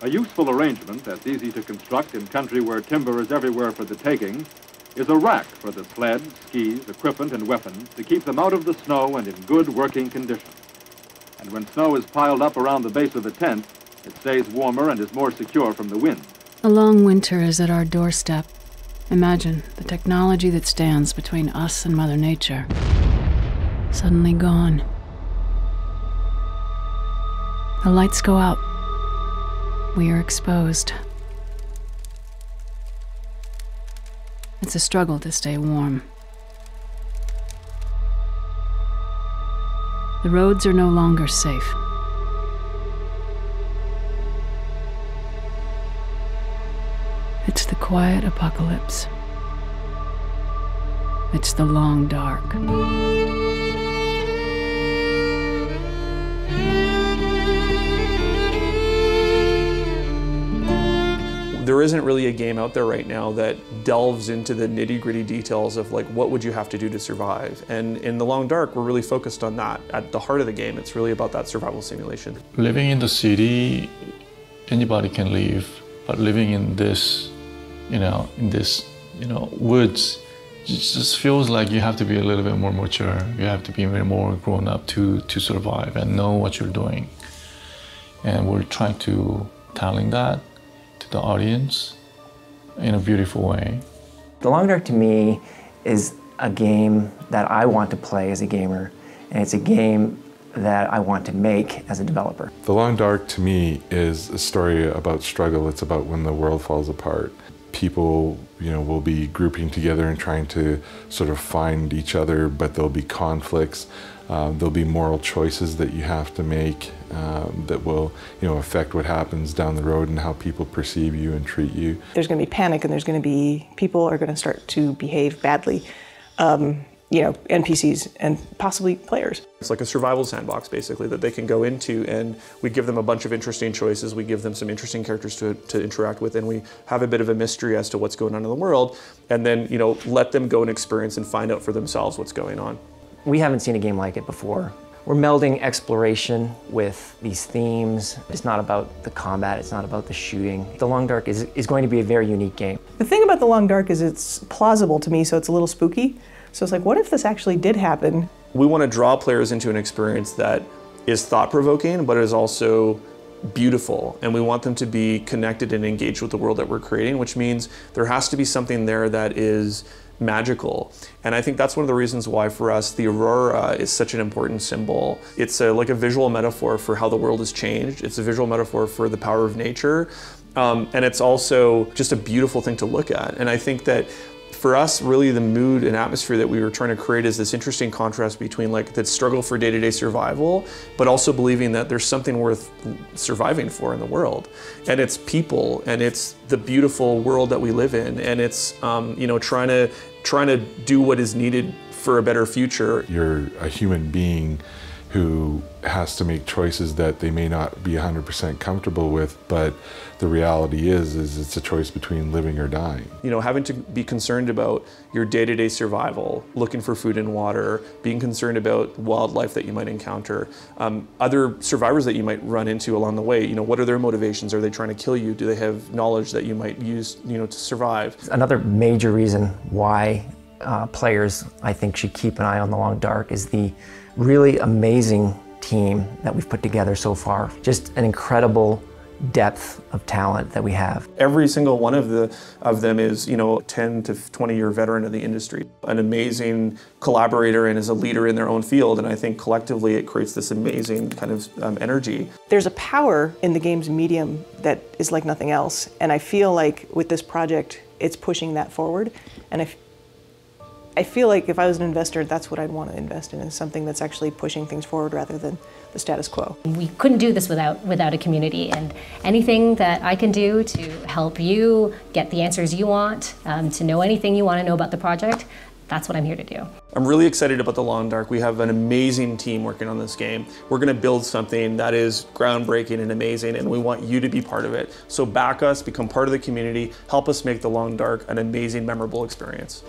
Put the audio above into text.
A useful arrangement that's easy to construct in country where timber is everywhere for the taking is a rack for the sled, skis, equipment, and weapons to keep them out of the snow and in good working condition. And when snow is piled up around the base of the tent, it stays warmer and is more secure from the wind. A long winter is at our doorstep. Imagine the technology that stands between us and Mother Nature. Suddenly gone. The lights go out. We are exposed. It's a struggle to stay warm. The roads are no longer safe. It's the quiet apocalypse. It's the long dark. There isn't really a game out there right now that delves into the nitty-gritty details of like what would you have to do to survive. And in The Long Dark, we're really focused on that. At the heart of the game, it's really about that survival simulation. Living in the city, anybody can live, but living in this, woods, it just feels like you have to be a little bit more mature. You have to be more grown up to survive and know what you're doing. And we're trying to telling that to the audience in a beautiful way. The Long Dark to me is a game that I want to play as a gamer, and it's a game that I want to make as a developer. The Long Dark to me is a story about struggle. It's about when the world falls apart. People, will be grouping together and trying to sort of find each other, but there'll be conflicts. There'll be moral choices that you have to make that will, affect what happens down the road and how people perceive you and treat you. There's going to be panic, and there's going to be people are going to start to behave badly. NPCs and possibly players. It's like a survival sandbox, basically, that they can go into, and we give them a bunch of interesting choices. We give them some interesting characters to interact with, and we have a bit of a mystery as to what's going on in the world, and then, let them go and experience and find out for themselves what's going on. We haven't seen a game like it before. We're melding exploration with these themes. It's not about the combat, it's not about the shooting. The Long Dark is going to be a very unique game. The thing about The Long Dark is it's plausible to me, so it's a little spooky. So it's like, what if this actually did happen? We want to draw players into an experience that is thought-provoking, but is also beautiful. And we want them to be connected and engaged with the world that we're creating, which means there has to be something there that is magical. And I think that's one of the reasons why for us the aurora is such an important symbol. It's like a visual metaphor for how the world has changed. It's a visual metaphor for the power of nature. And it's also just a beautiful thing to look at. And I think that for us, really the mood and atmosphere that we were trying to create is this interesting contrast between like that struggle for day-to-day survival, but also believing that there's something worth surviving for in the world. And it's people, and it's the beautiful world that we live in, and it's trying to do what is needed for a better future. You're a human being who has to make choices that they may not be 100% comfortable with, but the reality is it's a choice between living or dying. Having to be concerned about your day-to-day survival, looking for food and water, being concerned about wildlife that you might encounter, other survivors that you might run into along the way. What are their motivations? Are they trying to kill you? Do they have knowledge that you might use, to survive? Another major reason why players, I think, should keep an eye on The Long Dark is the really amazing team that we've put together so far. Just an incredible depth of talent that we have. Every single one of them is, 10 to 20-year veteran of the industry, an amazing collaborator and is a leader in their own field. And I think collectively it creates this amazing kind of energy. There's a power in the game's medium that is like nothing else. And I feel like with this project, it's pushing that forward. And I feel like if I was an investor, that's what I'd want to invest in, is something that's actually pushing things forward rather than the status quo. We couldn't do this without a community, and anything that I can do to help you get the answers you want, to know anything you want to know about the project, that's what I'm here to do. I'm really excited about The Long Dark. We have an amazing team working on this game. We're going to build something that is groundbreaking and amazing, and we want you to be part of it. So back us, become part of the community, help us make The Long Dark an amazing, memorable experience.